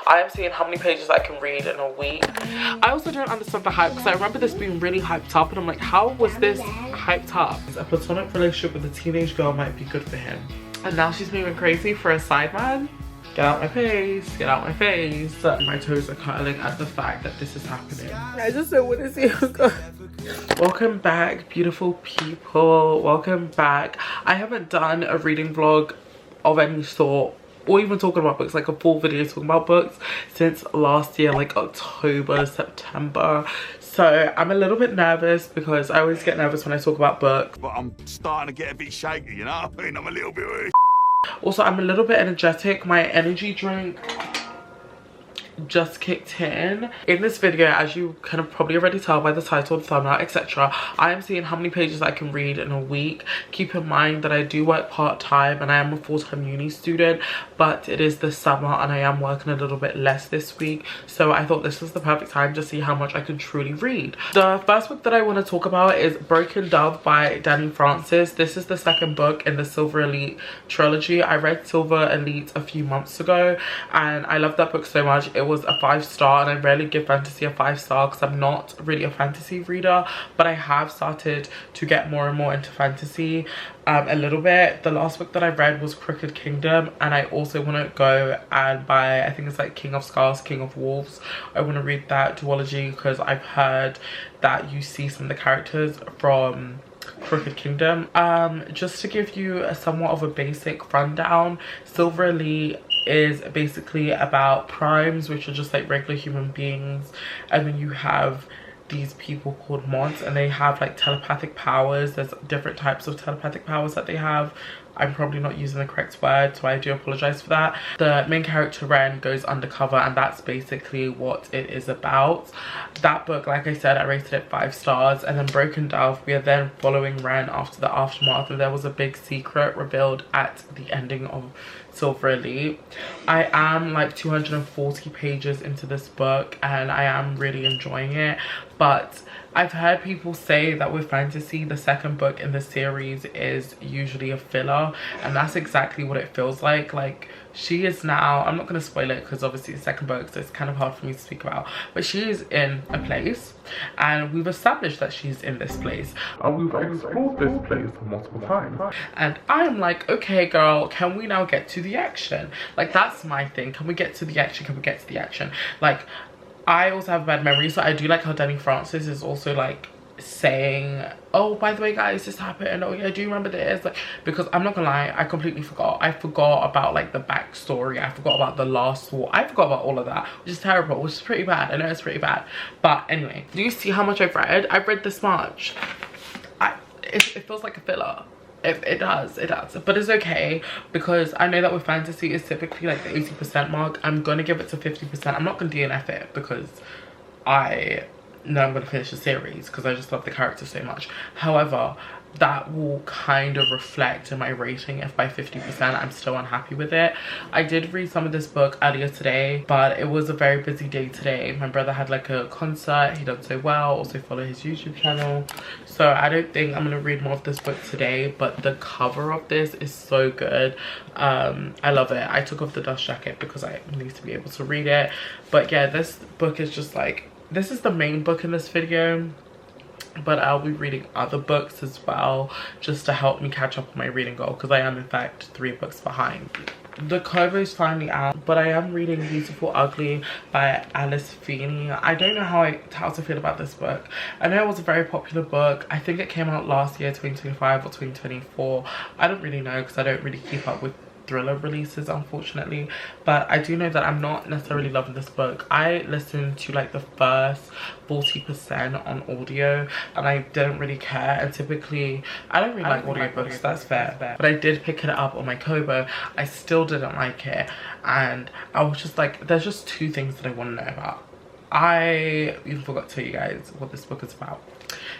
I am seeing how many pages I can read in a week. I also don't understand the hype because I remember this being really hyped up and I'm like, how was this hyped up? A platonic relationship with a teenage girl might be good for him. And now she's moving crazy for a sideman? Get out my face, get out my face. My toes are curling at the fact that this is happening. I just don't want to see who's going. Welcome back, beautiful people. Welcome back. I haven't done a reading vlog of any sort or even talking about books, like a full video talking about books, since last year, like October, September. So I'm a little bit nervous because I always get nervous when I talk about books. But I'm starting to get a bit shaky, you know what I mean? I'm a little bit... Also, I'm a little bit energetic. My energy drink just kicked in this video, as you can probably already tell by the title, the thumbnail, etc. I am seeing how many pages I can read in a week. Keep in mind that I do work part-time and I am a full-time uni student, but it is the summer and I am working a little bit less this week, so I thought this was the perfect time to see how much I can truly read. The first book that I want to talk about is Broken Dove by Danny Francis. This is the second book in the Silver Elite trilogy. I read Silver Elite a few months ago and I loved that book so much. It was a 5-star, and I rarely give fantasy a 5-star because I'm not really a fantasy reader, but I have started to get more and more into fantasy a little bit. The last book that I read was Crooked Kingdom, and I also want to go and buy, I think it's like King of Scars, King of Wolves. I want to read that duology because I've heard that you see some of the characters from Crooked Kingdom. Just to give you a somewhat of a basic rundown, Silver Elite is basically about primes, which are just like regular human beings, and then you have these people called mods and they have like telepathic powers. There's different types of telepathic powers that they have. I'm probably not using the correct word, so I do apologize for that. The main character Ren goes undercover and that's basically what it is about. That book, like I said, I rated it 5 stars. And then Broken Dove, we are then following Ren after the aftermath, and there was a big secret revealed at the ending of Silver Elite. I am like 240 pages into this book and I am really enjoying it, but I've heard people say that with fantasy, the second book in the series is usually a filler, and that's exactly what it feels like. Like, she is now, I'm not going to spoil it because obviously the second book, so it's kind of hard for me to speak about, but she is in a place and we've established that she's in this place and we've explored this place multiple times, and I'm like, okay girl, can we now get to the action? Like, that's my thing. Can we get to the action? Can we get to the action? Like, I also have bad memories, so I do like how Danny Francis is also like saying, oh, by the way guys, this happened, oh yeah, do you remember this? Like, because I'm not gonna lie, I completely forgot. I forgot about like the backstory, I forgot about the last war, I forgot about all of that, which is terrible, which is pretty bad. I know it's pretty bad, but anyway, do you see how much I've read? I've read this much. It feels like a filler. It does, but it's okay because I know that with fantasy it's typically like the 80% mark. I'm gonna give it to 50%. I'm not gonna DNF it because I know I'm gonna finish the series because I just love the character so much. However, that will kind of reflect in my rating if by 50% I'm still unhappy with it. I did read some of this book earlier today, but it was a very busy day today. My brother had like a concert, he done so well. Also follow his YouTube channel, so I don't think I'm gonna read more of this book today, but the cover of this is so good. I love it. I took off the dust jacket because I need to be able to read it, but yeah, this book is just like, this is the main book in this video, but I'll be reading other books as well just to help me catch up on my reading goal because I am in fact 3 books behind. The cover is finally out, but I am reading Beautiful Ugly by Alice Feeney. I don't know how to feel about this book. I know it was a very popular book. I think it came out last year, 2025 or 2024. I don't really know because I don't really keep up with thriller releases, unfortunately, but I do know that I'm not necessarily loving this book. I listened to like the first 40% on audio and I didn't really care, and typically I don't really like audiobooks, that's fair, but I did pick it up on my Kobo. I still didn't like it and I was just like, there's just 2 things that I want to know about. I even forgot to tell you guys what this book is about.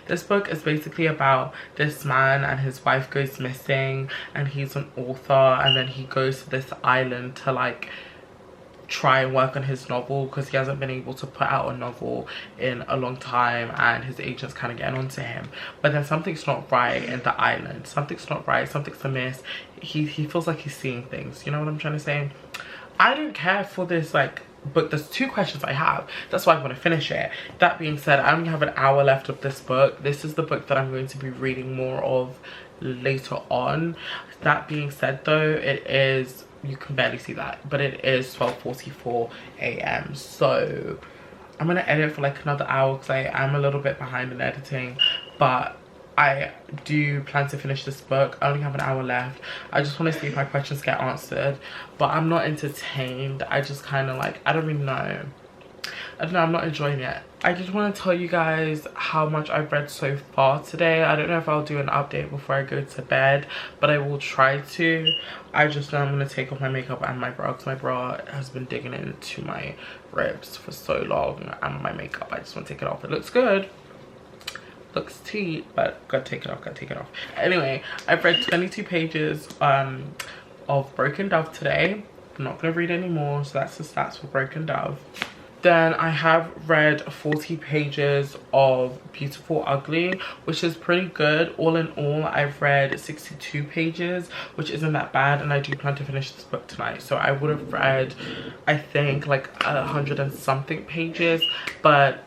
This book is basically about this man and his wife goes missing and he's an author, and then he goes to this island to like try and work on his novel because he hasn't been able to put out a novel in a long time and his agent's kind of getting onto him. But then something's not right in the island, something's not right, something's amiss. He feels like he's seeing things, you know what I'm trying to say? I don't care for this like book, there's 2 questions I have. That's why I want to finish it. That being said, I only have an hour left of this book. This is the book that I'm going to be reading more of later on. That being said though, it is, you can barely see that, but it is 12:44 a.m. so I'm gonna edit for like another hour because I am a little bit behind in editing, but I do plan to finish this book. I only have an hour left. I just want to see if my questions get answered, but I'm not entertained. I just kind of like, I don't really know. I don't know, I'm not enjoying it. I just want to tell you guys how much I've read so far today. I don't know if I'll do an update before I go to bed, but I will try to. I just know I'm going to take off my makeup and my bra because my bra has been digging into my ribs for so long, and my makeup, I just want to take it off. It looks good. Looks tea, but gotta take it off, gotta take it off. Anyway, I've read 22 pages of Broken Dove today. I'm not gonna read any more, so that's the stats for Broken Dove. Then I have read 40 pages of Beautiful Ugly, which is pretty good. All in all, I've read 62 pages, which isn't that bad, and I do plan to finish this book tonight. So I would have read, I think, like 100 and something pages, but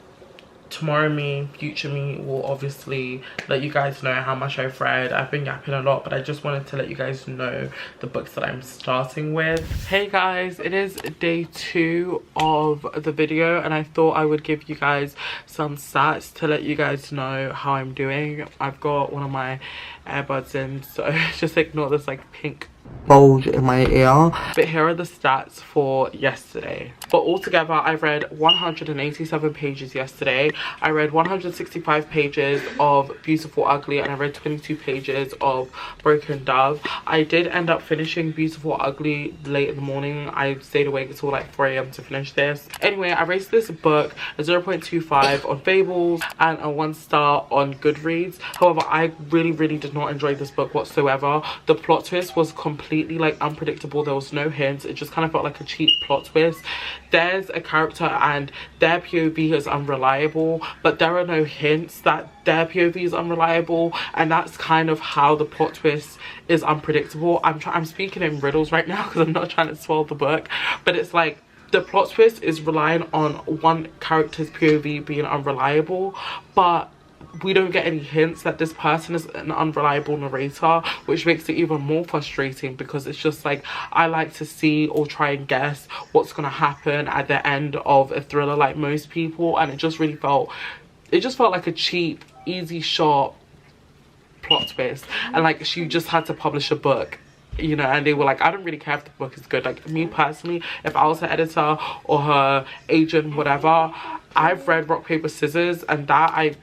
tomorrow me, future me, will obviously let you guys know how much I've read. I've been yapping a lot, but I just wanted to let you guys know the books that I'm starting with. Hey guys, it is day 2 of the video, and I thought I would give you guys some stats to let you guys know how I'm doing. I've got one of my earbuds in, so just ignore this like pink bulge in my ear. But here are the stats for yesterday. But altogether, I read 187 pages yesterday. I read 165 pages of Beautiful Ugly, and I read 22 pages of Broken Dove. I did end up finishing Beautiful Ugly late in the morning. I stayed awake until like 4 a.m. to finish this. Anyway, I rated this book a 0.25 on Fables and a 1 star on Goodreads. However, I really did not enjoy this book whatsoever. The plot twist was completely like unpredictable. There was no hints. It just kind of felt like a cheap plot twist. There's a character and their POV is unreliable, but there are no hints that their POV is unreliable, and that's kind of how the plot twist is unpredictable. I'm speaking in riddles right now because I'm not trying to spoil the book, but it's like the plot twist is relying on one character's POV being unreliable, but we don't get any hints that this person is an unreliable narrator, which makes it even more frustrating because it's just like, I like to see or try and guess what's gonna happen at the end of a thriller like most people, and it just felt like a cheap, easy shot plot twist, and like she just had to publish a book, you know, and they were like, I don't really care if the book is good. Like me personally, if I was her editor or her agent, whatever, I've read Rock Paper Scissors, and that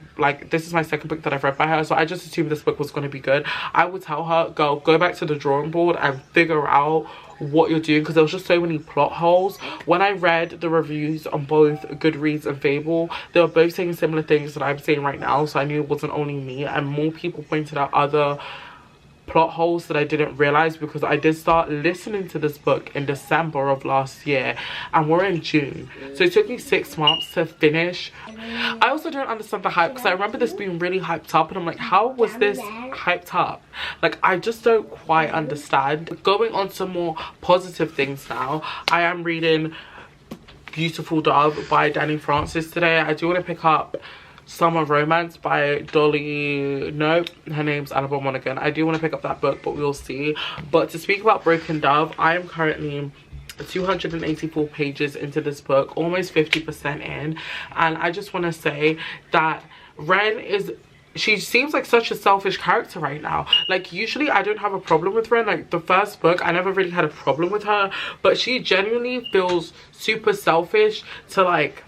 this is my second book that I've read by her, so I just assumed this book was going to be good. I would tell her, girl, go back to the drawing board and figure out what you're doing, because there was just so many plot holes. When I read the reviews on both Goodreads and Fable, they were both saying similar things that I'm saying right now, so I knew it wasn't only me, and more people pointed out other plot holes that I didn't realize, because I did start listening to this book in December of last year and we're in June, so it took me 6 months to finish. I also don't understand the hype, because I remember this being really hyped up and I'm like, how was this hyped up? Like, I just don't quite understand. Going on to more positive things now, I am reading Beautiful Dove by Danny Francis today. I do want to pick up Summer Romance by Dolly, no, her name's Annabelle Monaghan. I do want to pick up that book, but we'll see. But to speak about Broken Dove, I am currently 284 pages into this book, almost 50% in, and I just want to say that she seems like such a selfish character right now. Like, usually I don't have a problem with Ren. Like, the first book, I never really had a problem with her, but she genuinely feels super selfish to like,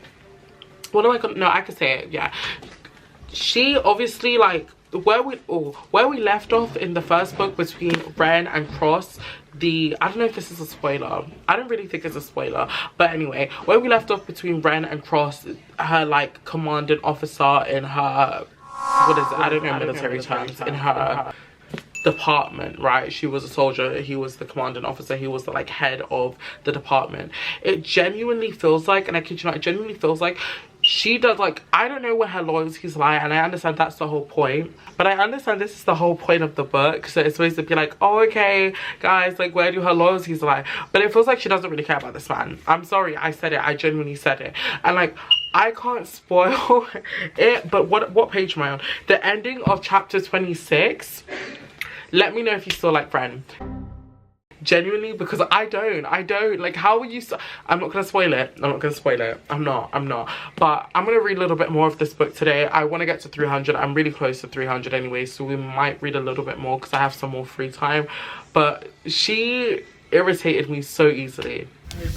what am I gonna, no, I can say it, yeah. She obviously, like, where we left off in the first book between Ren and Cross, I don't know if this is a spoiler. I don't really think it's a spoiler, but anyway, where we left off between Ren and Cross, her like commanding officer in her, what is it, I don't know military terms, in her department, right? She was a soldier, he was the commanding officer, he was the like head of the department. It genuinely feels like, and I kid you not, it genuinely feels like she does, like, I don't know where her loyalties lie, and I understand that's the whole point, but I understand this is the whole point of the book, so it's supposed to be like, oh, okay guys, like, where do her loyalties lie? But it feels like she doesn't really care about this man. I'm sorry, I said it, I genuinely said it. And like, I can't spoil it, but what page am I on? The ending of chapter 26. Let me know if you still like Friend. Genuinely, because I don't like, how are you I'm not gonna spoil it. I'm not, but I'm gonna read a little bit more of this book today. I want to get to 300. I'm really close to 300 anyway, so we might read a little bit more because I have some more free time. But she irritated me so easily.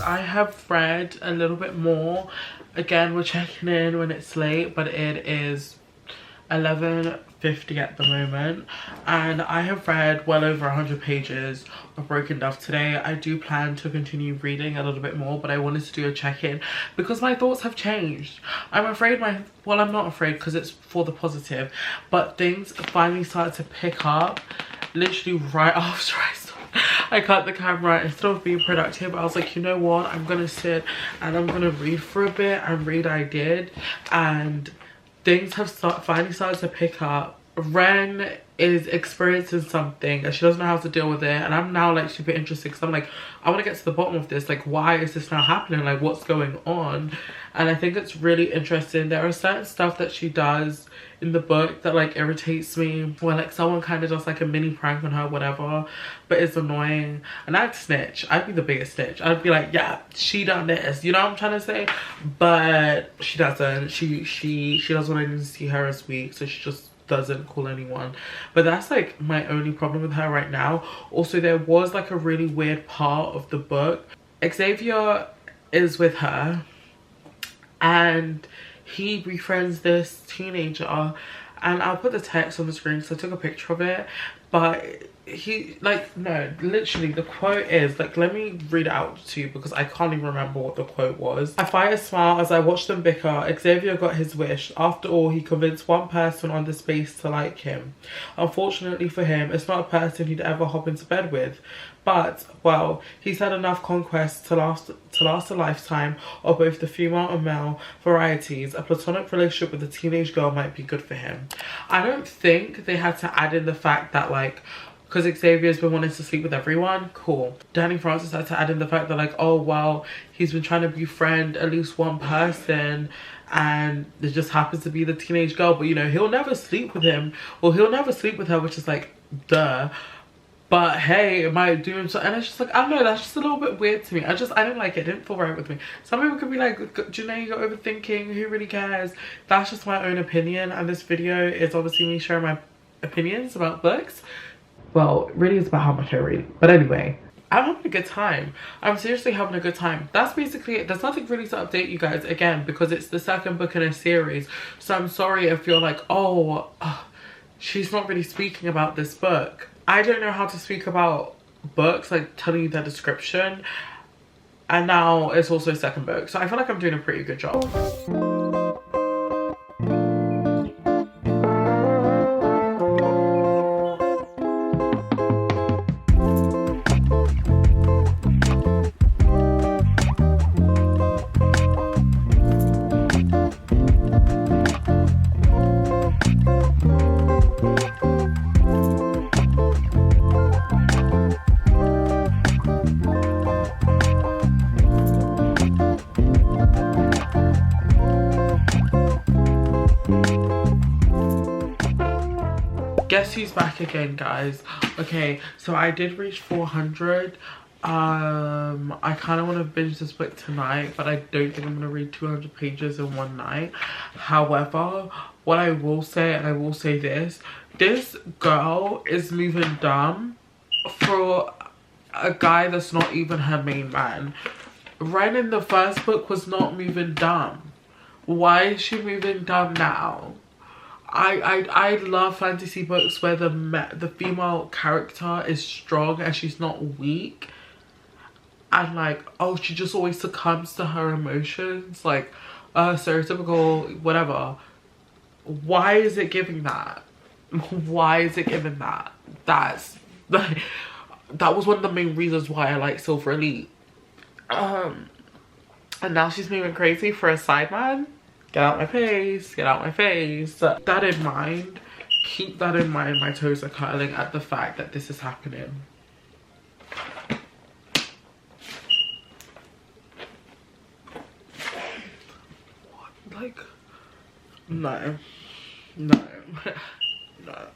I have read a little bit more. Again, we're checking in when it's late, but it is 11:50 at the moment, and I have read well over 100 pages of Broken Dove today. I do plan to continue reading a little bit more, but I wanted to do a check-in because my thoughts have changed. I'm afraid well, I'm not afraid because it's for the positive, but things finally started to pick up literally right after I cut the camera. Instead of being productive, I was like, you know what, I'm gonna sit and I'm gonna read for a bit, and read I did, and things have finally started to pick up. Ren is experiencing something and she doesn't know how to deal with it, and I'm now like super interested because I'm like, I want to get to the bottom of this. Like, why is this now happening? Like, what's going on? And I think it's really interesting. There are certain stuff that she does in the book that like irritates me, where like someone kind of does like a mini prank on her, whatever, but it's annoying. And I'd snitch. I'd be the biggest snitch. I'd be like, yeah, she done this, you know what I'm trying to say? But she doesn't. She doesn't want anyone to see her as weak, so she just doesn't call anyone. But that's like my only problem with her right now. Also, there was like a really weird part of the book. Xavier is with her and he befriends this teenager, and I'll put the text on the screen because I took a picture of it. But he, like, no, literally the quote is like, let me read it out to you because I can't even remember what the quote was. I fired a smile as I watched them bicker. Xavier got his wish. After all, he convinced one person on the space to like him. Unfortunately for him, it's not a person he'd ever hop into bed with. But, well, he's had enough conquests to last a lifetime of both the female and male varieties. A platonic relationship with a teenage girl might be good for him. I don't think they had to add in the fact that, like, because Xavier's been wanting to sleep with everyone, cool. Danny Francis had to add in the fact that, like, oh, well, he's been trying to befriend at least one person, and it just happens to be the teenage girl. But, you know, he'll never sleep with him, or he'll never sleep with her, which is like, duh. But hey, am I doing so? And it's just like, I don't know, that's just a little bit weird to me. I didn't like it. It didn't feel right with me. Some people could be like, Janae, you're overthinking, who really cares? That's just my own opinion, and this video is obviously me sharing my opinions about books. Well, really it's about how much I read. But anyway, I'm having a good time. I'm seriously having a good time. That's basically it. There's nothing really to update you guys, again, because it's the second book in a series. So I'm sorry if you're like, oh, she's not really speaking about this book. I don't know how to speak about books, like telling you the description. And now it's also a second book. So I feel like I'm doing a pretty good job. Guess who's back again, guys? Okay, so I did reach 400. I kind of want to binge this book tonight, but I don't think I'm going to read 200 pages in one night. However, what I will say, and I will say this girl is moving dumb for a guy that's not even her main man. Ren in the first book was not moving dumb. Why is she moving dumb now? I love fantasy books where the female character is strong and she's not weak, and like, oh, she just always succumbs to her emotions, like stereotypical whatever. Why is it giving that? Why is it giving that? That's like, that was one of the main reasons why I like Silver Elite. And now she's moving crazy for a sideman. Get out my face, get out my face. That in mind, keep that in mind. My toes are curling at the fact that this is happening. What? Like, no, no, no.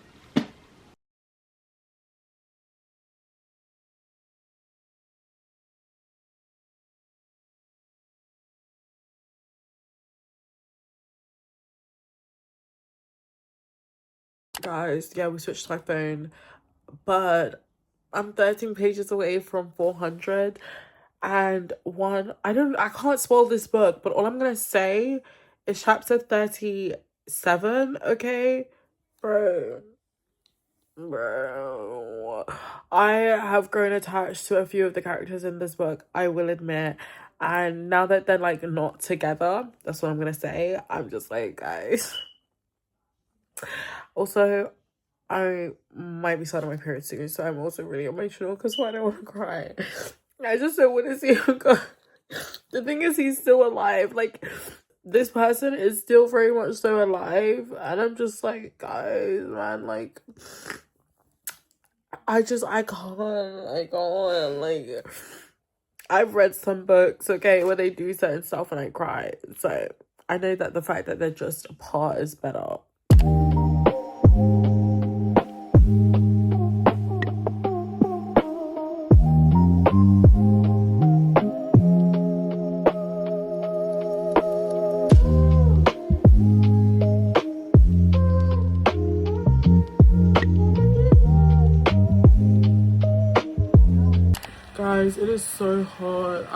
Guys, yeah, we switched to my phone, but I'm 13 pages away from 400, and I can't spoil this book, but all I'm gonna say is chapter 37, okay? Bro, I have grown attached to a few of the characters in this book, I will admit, and now that they're like not together, that's what I'm gonna say. I'm just like, guys. Also, I might be starting my period soon, so I'm also really emotional because I don't want to cry. I just don't want to see him go. The thing is, he's still alive. Like, this person is still very much so alive, and I'm just like, guys, man, like, I can't, like, I've read some books, okay, where they do certain stuff and I cry, so I know that the fact that they're just apart is better. Guys, it is so hot.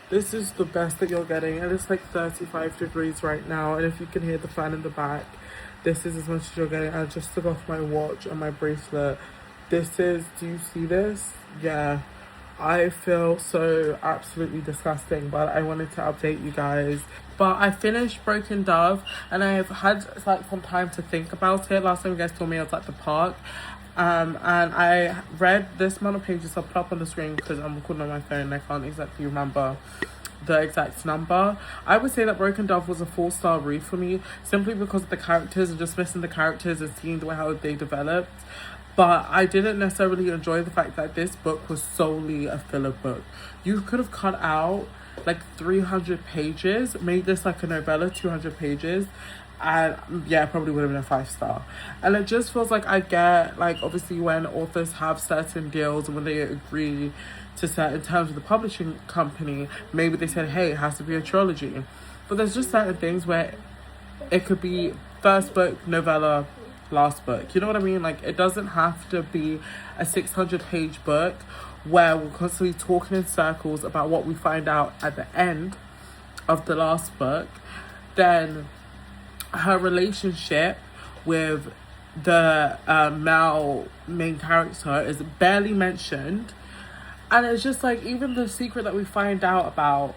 This is the best that you're getting, and it's like 35 degrees right now, and if you can hear the fan in the back, this is as much as you're getting. I just took off my watch and my bracelet. Do you see this? Yeah, I feel so absolutely disgusting, but I wanted to update you guys. But I finished Broken Dove, and I've had like some time to think about it. Last time you guys told me I was at the park. And I read this amount of pages. I'll put up on the screen because I'm recording on my phone and I can't exactly remember the exact number. I would say that Broken Dove was a 4-star read for me, simply because of the characters and just missing the characters and seeing the way how they developed. But I didn't necessarily enjoy the fact that this book was solely a filler book. You could have cut out like 300 pages, made this like a novella, 200 pages, and yeah, probably would have been a 5-star. And it just feels like, I get, like, obviously when authors have certain deals and when they agree to certain terms with the publishing company, maybe they said, hey, it has to be a trilogy. But there's just certain things where it could be first book, novella, last book. You know what I mean? Like, it doesn't have to be a 600-page book where we're constantly talking in circles about what we find out at the end of the last book. Then her relationship with the male main character is barely mentioned, and it's just like, even the secret that we find out about,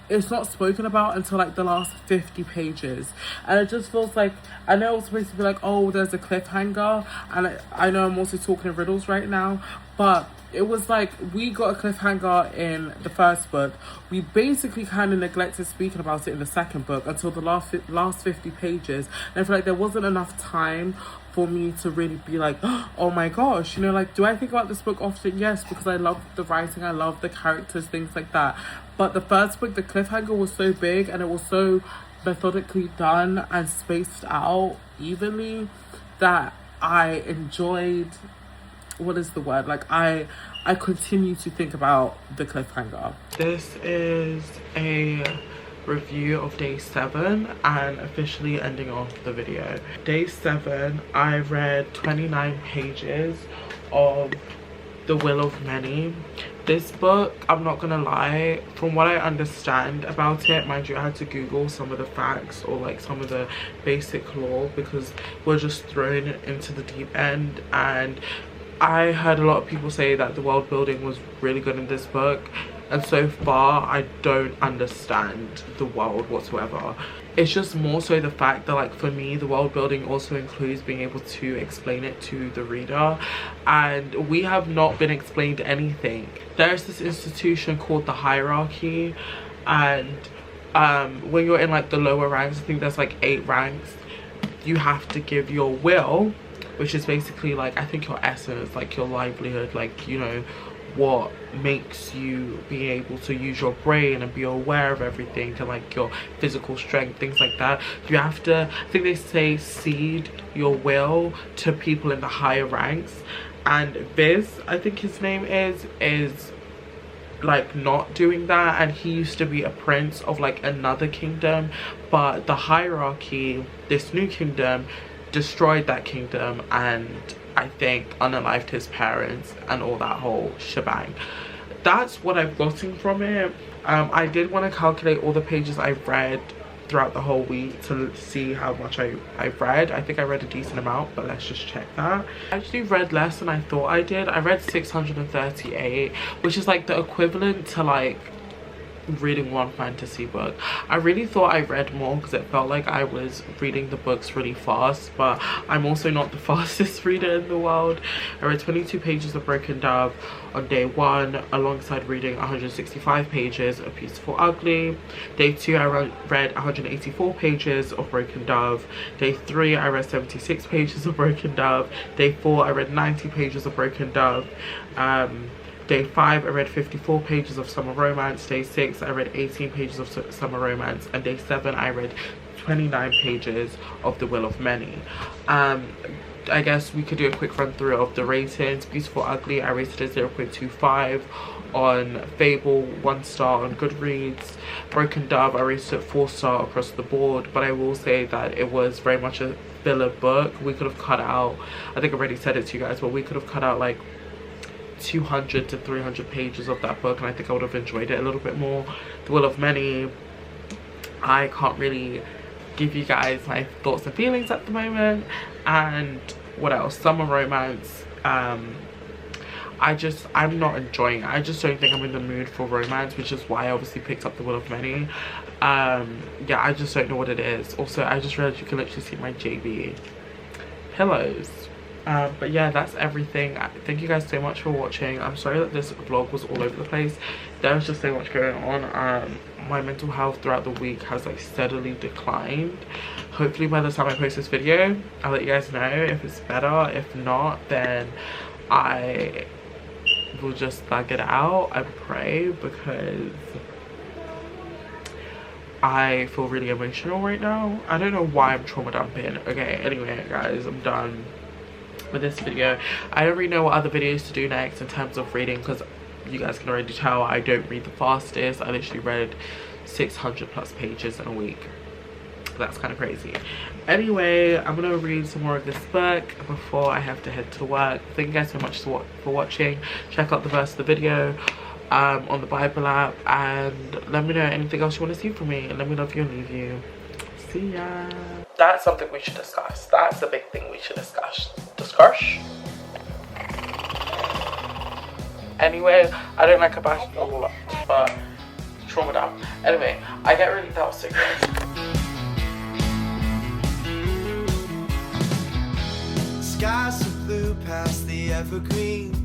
it's not spoken about until like the last 50 pages. And it just feels like, I know it's supposed to be like, oh, there's a cliffhanger, and I know I'm also talking in riddles right now, but it was like, we got a cliffhanger in the first book. We basically kind of neglected speaking about it in the second book until the last 50 pages. And I feel like there wasn't enough time for me to really be like, oh my gosh, you know, like, do I think about this book often? Yes, because I love the writing, I love the characters, things like that. But the first book, the cliffhanger was so big and it was so methodically done and spaced out evenly that I enjoyed, what is the word? Like, I continue to think about the cliffhanger. This is a review of day 7 and officially ending off the video. Day 7, I read 29 pages of The Will of Many. This book, I'm not gonna lie, from what I understand about it, mind you, I had to Google some of the facts or like some of the basic lore because we're just thrown into the deep end, and I heard a lot of people say that the world building was really good in this book, and so far I don't understand the world whatsoever. It's just more so the fact that, like, for me, the world building also includes being able to explain it to the reader, and we have not been explained anything. There's this institution called the hierarchy, and when you're in like the lower ranks, I think there's like 8 ranks, you have to give your will, which is basically like, I think your essence, like your livelihood, like, you know, what makes you be able to use your brain and be aware of everything, and like your physical strength, things like that. You have to, I think they say, cede your will to people in the higher ranks, and Viz, I think his name is like not doing that, and he used to be a prince of like another kingdom, but the hierarchy, this new kingdom, destroyed that kingdom and I think unalived his parents and all that whole shebang. That's what I've gotten from it. I did want to calculate all the pages I've read throughout the whole week to see how much I've read. I think I read a decent amount, but let's just check that. I actually read less than I thought I did. I read 638, which is like the equivalent to like reading one fantasy book. I really thought I read more because it felt like I was reading the books really fast, but I'm also not the fastest reader in the world. I read 22 pages of Broken Dove on day 1 alongside reading 165 pages of Beautiful Ugly. Day 2 I read 184 pages of Broken Dove. Day 3 I read 76 pages of Broken Dove. Day 4 I read 90 pages of Broken Dove. Day 5 I read 54 pages of Summer Romance. Day 6 I read 18 pages of Summer Romance, and day 7 I read 29 pages of The Will of Many. I guess we could do a quick run through of the ratings. Beautiful Ugly, I rated it 0.25 on Fable, 1 star on Goodreads. Broken Dove, I rated it 4 star across the board, but I will say that it was very much a filler book. We could have cut out, I think I already said it to you guys, but we could have cut out like 200 to 300 pages of that book, and I think I would have enjoyed it a little bit more. The Will of Many, I can't really give you guys my thoughts and feelings at the moment. And what else? Summer Romance, I'm not enjoying it. I just don't think I'm in the mood for romance, which is why I obviously picked up The Will of Many. Yeah, I just don't know what it is. Also, I just realized you can literally see my JB pillows. But yeah, that's everything. Thank you guys so much for watching. I'm sorry that this vlog was all over the place. There was just so much going on. My mental health throughout the week has like steadily declined. Hopefully by the time I post this video, I'll let you guys know if it's better. If not, then I will just thug it out and pray, because I feel really emotional right now. I don't know why I'm trauma dumping. Okay, anyway guys, I'm done with this video. I don't really know what other videos to do next in terms of reading, because you guys can already tell I don't read the fastest. I literally read 600 plus pages in a week. That's kind of crazy. Anyway, I'm gonna read some more of this book before I have to head to work. Thank you guys so much for watching. Check out the verse of the video on the Bible app, and let me know anything else you want to see from me, and let me know if you leave you. See ya. That's something we should discuss. That's a big thing we should discuss. Anyway, I don't like a basketball, but trauma dump. Anyway, that was so good. Skies are blue past the evergreen.